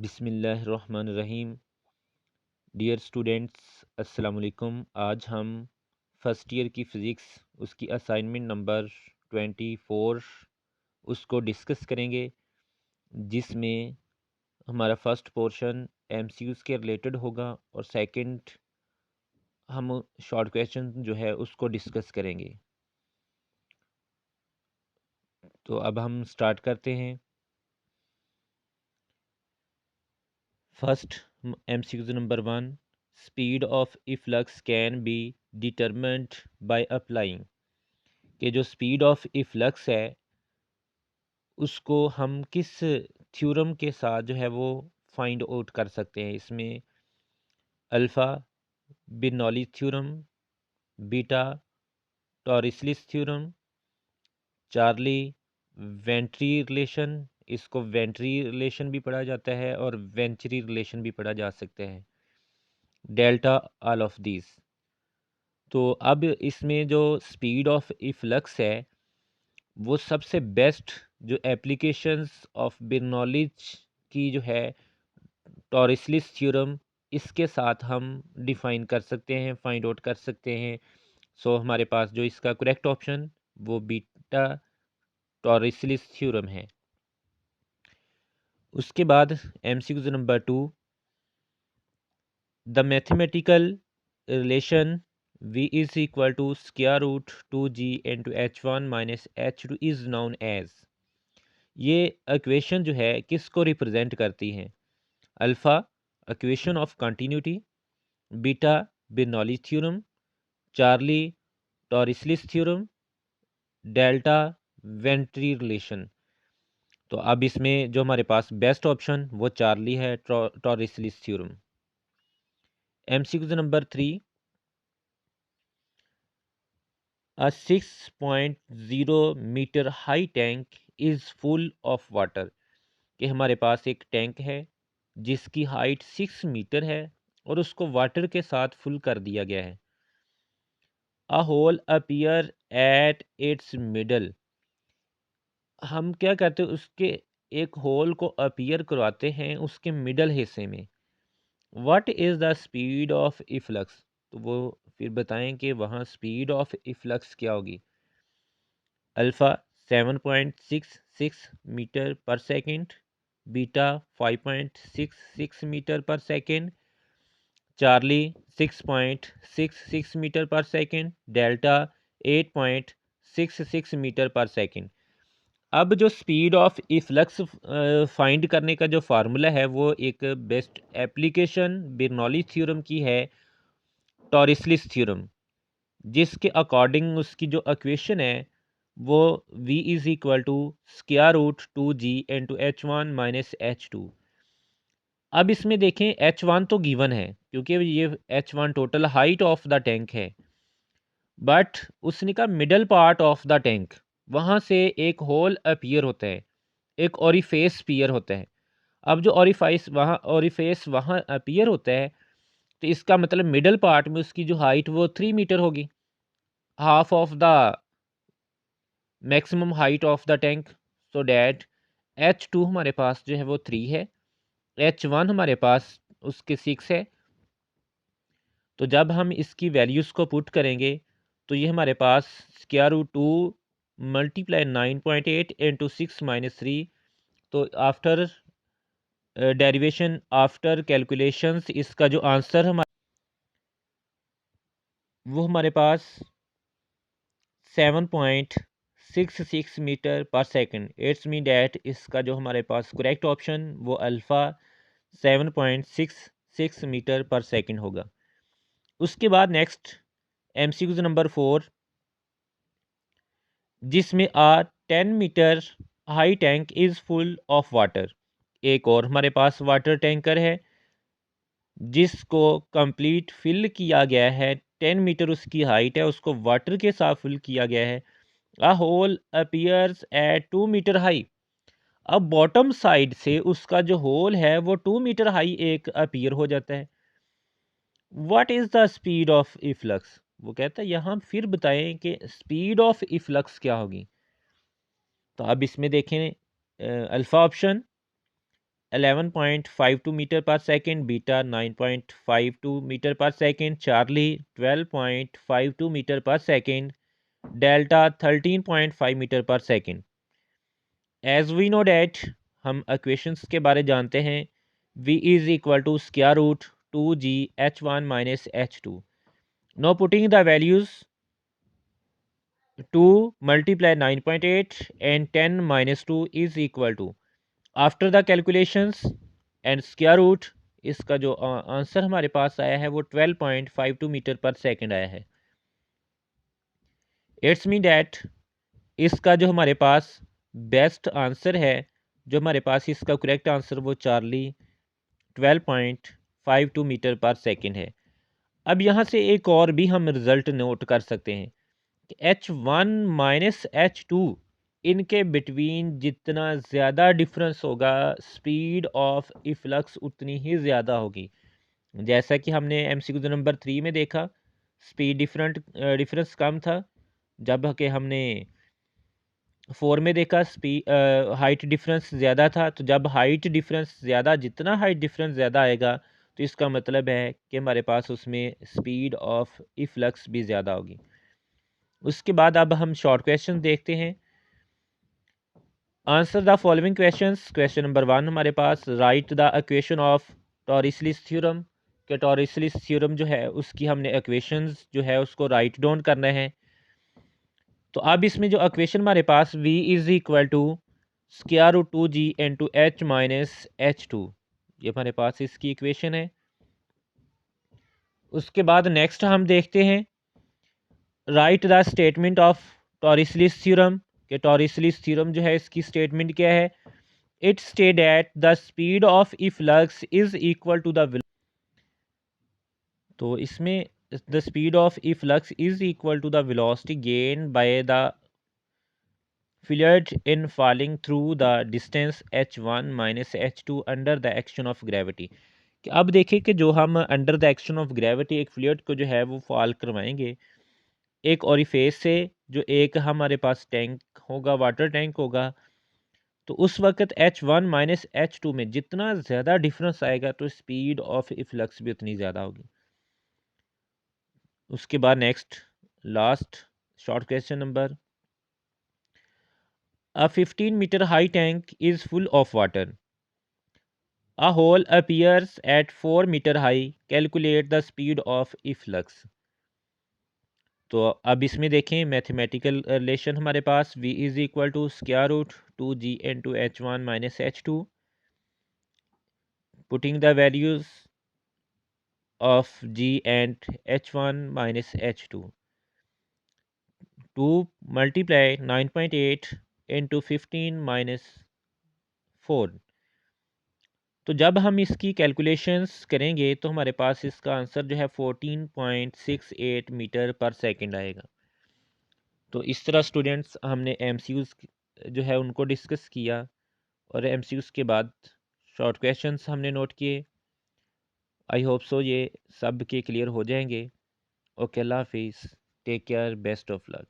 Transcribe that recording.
बिस्मिल्लाहिर्रहमानिर्रहीम। Dear students, अस्सलाम वालेकुम। आज हम फर्स्ट ईयर की फ़िज़िक्स उसकी असाइनमेंट नंबर 24 उसको डिस्कस करेंगे, जिसमें हमारा फ़र्स्ट पोर्शन एमसीक्यूज़ के रिलेटेड होगा और सेकंड हम शॉर्ट क्वेश्चन जो है उसको डिस्कस करेंगे। तो अब हम स्टार्ट करते हैं। First MCQs number 1, speed of efflux can be determined by applying. कि जो स्पीड ऑफ इफ्लक्स है उसको हम किस थ्योरम के साथ जो है वो फाइंड आउट कर सकते हैं। इसमें alpha Bernoulli theorem, beta Torricelli theorem, charlie Venturi relation, इसको वेंट्री रिलेशन भी पढ़ा जाता है और वेंचरी रिलेशन भी पढ़ा जा सकता है, डेल्टा ऑल ऑफ दिस। तो अब इसमें जो स्पीड ऑफ इफ्लक्स है वो सबसे बेस्ट जो एप्लीकेशंस ऑफ बर्नौलीज की जो है टॉरिसलिस थ्योरम, इसके साथ हम डिफाइन कर सकते हैं, फाइंड आउट कर सकते हैं। सो हमारे पास जो इसका करेक्ट ऑप्शन वो बीटा टॉरिसलिस थ्योरम है। उसके बाद MCQ number 2, the mathematical relation v is equal to square root 2g into h1 minus h2 is known as. ये इक्वेशन जो है किसको रिप्रेजेंट करती है? Alpha equation of continuity, beta Bernoulli theorem, charlie Torricelli theorem, delta Venturi relation. तो अब इसमें जो हमारे पास बेस्ट ऑप्शन वो चार्ली है, Torricelli theorem. MCQ number 3, a 6.0 metre high tank is full of water. कि हमारे पास एक टैंक है जिसकी हाइट 6 मीटर है और उसको वाटर के साथ फुल कर दिया गया है। A hole appear at its middle. हम क्या करते हैं, उसके एक होल को अपीयर करवाते हैं उसके मिडल हिस्से में। What is the speed of efflux? तो वो फिर बताएं कि वहाँ स्पीड ऑफ इफ्लक्स क्या होगी। Alpha 7.66 metre per second, beta 5.66 metre per second, Charlie 6.66 metre per second, delta 8.66 metre per second. अब जो स्पीड ऑफ इफ्लक्स फाइंड करने का जो फार्मूला है वो एक बेस्ट एप्लीकेशन बर्नौली थ्योरम की है, टॉरिसलिस थ्योरम, जिसके अकॉर्डिंग उसकी जो इक्वेशन है वो v is equal to square root 2g into h1 minus h2। अब इसमें देखें h1 तो गिवन है क्योंकि ये h1 total height of the tank है, बट उसने कहा middle part of the tank, वहाँ से एक होल अपीयर होता है, एक ओरिफेस पीयर होता है। अब जो ओरिफेस वहाँ अपीयर होता है तो इसका मतलब मिडल पार्ट में उसकी जो हाइट वो 3 मीटर होगी, half of the maximum height of the tank. So that h2 हमारे पास जो है वो 3 है, h1 हमारे पास उसके 6 है। तो जब हम इसकी वैल्यूज़ को पुट करेंगे तो ये हमारे पास square root 2 multiply 9.8 into 6 minus 3। तो आफ्टर डेरिवेशन, आफ्टर कैलकुलेशंस, इसका जो आंसर वो हमारे पास 7.66 metre per second. It's mean that इसका जो हमारे पास करेक्ट ऑप्शन वो अल्फ़ा 7.66 मीटर पर सेकंड होगा। उसके बाद नेक्स्ट एमसीक्यू नंबर 4, जिसमें 10 metre high tank is full of water. एक और हमारे पास वाटर टैंकर है जिसको कंप्लीट फिल किया गया है, 10 मीटर उसकी हाइट है, उसको वाटर के साथ फिल किया गया है। A hole appears at 2 metre high. अब बॉटम साइड से उसका जो होल है वो 2 मीटर हाई एक अपीयर हो जाता है। What is the speed of efflux? वो कहता है यहाँ फिर बताएं कि स्पीड ऑफ इफ्लक्स क्या होगी। तो अब इसमें देखें alpha option 11.52 metre per second, beta 9.52 metre per second, charlie 12.52 metre per second, delta 13.5 metre per second. As we know that, हम इक्वेशंस के बारे जानते हैं, v is equal to square root 2g h1 minus h2। Now putting the values 2 multiply 9.8 and 10 minus 2 is equal to, after the calculations and square root, इसका जो answer हमारे पास आया है वो 12.52 मीटर पर सेकंड आया है। इट्स मीन डैट इसका जो हमारे पास बेस्ट आंसर है, जो हमारे पास इसका करेक्ट आंसर वो चार्ली 12.52 मीटर पर सेकंड है। अब यहाँ से एक और भी हम रिज़ल्ट नोट कर सकते हैं कि H1 माइनस H2, इनके बिटवीन जितना ज़्यादा डिफरेंस होगा, स्पीड ऑफ इफ्लक्स उतनी ही ज़्यादा होगी। जैसा कि हमने MCQ नंबर 3 में देखा, स्पीड डिफरेंस कम था, जब कि हमने 4 में देखा हाइट डिफरेंस ज़्यादा था। तो जब हाइट डिफरेंस ज़्यादा, जितना हाइट डिफरेंस ज़्यादा आएगा तो इसका मतलब है कि हमारे पास उसमें स्पीड ऑफ इफ्लक्स भी ज़्यादा होगी। उसके बाद अब हम शॉर्ट क्वेश्चन देखते हैं। Answer the following questions. Question number 1 हमारे पास, write the equation of Torricelli theorem, के टॉरिसलिस थ्योरम जो है उसकी हमने इक्वेशंस जो है उसको राइट डाउन करना है। तो अब इसमें जो इक्वेशन हमारे पास v is equal to square root 2g into H minus h2, ये हमारे पास इसकी इक्वेशन है। उसके बाद नेक्स्ट हम देखते हैं, write the statement of Torricelli theorem, के टॉरिसलिस थ्योरम जो है इसकी स्टेटमेंट क्या है। It state that the speed of efflux is equal to the, तो इसमें the speed of efflux is equal to the velocity gain by the fluid in falling through the distance h1 minus h2 under the action of gravity। कि अब देखिए कि जो हम under the action of gravity एक fluid को जो है वो फॉल करवाएंगे एक ओरिफेस से, जो एक हमारे पास टैंक होगा, वाटर टैंक होगा, तो उस वक्त h1 माइनस h2 में जितना ज़्यादा डिफरेंस आएगा तो स्पीड ऑफ इफ्लक्स भी उतनी ज़्यादा होगी। उसके बाद next last short question number, a 15 meter high tank is full of water. A hole appears at 4 meter high. Calculate the speed of efflux। तो अब इसमें देखें मैथमेटिकल रिलेशन हमारे पास, v is equal to square root 2g into h1 minus h2, putting the values of g and h1 minus h2, 2 multiply 9.8 into 15 minus 4। तो जब हम इसकी कैलकुलेशंस करेंगे तो हमारे पास इसका आंसर जो है 14.68 मीटर पर सेकंड आएगा। तो इस तरह स्टूडेंट्स हमने एमसीक्यूज़ जो है उनको डिस्कस किया, और एमसीक्यूज़ के बाद शॉर्ट क्वेश्चंस हमने नोट किए। आई होप सो ये सब के क्लियर हो जाएंगे। ओके, अल्लाह हाफिज़, take care, best of luck.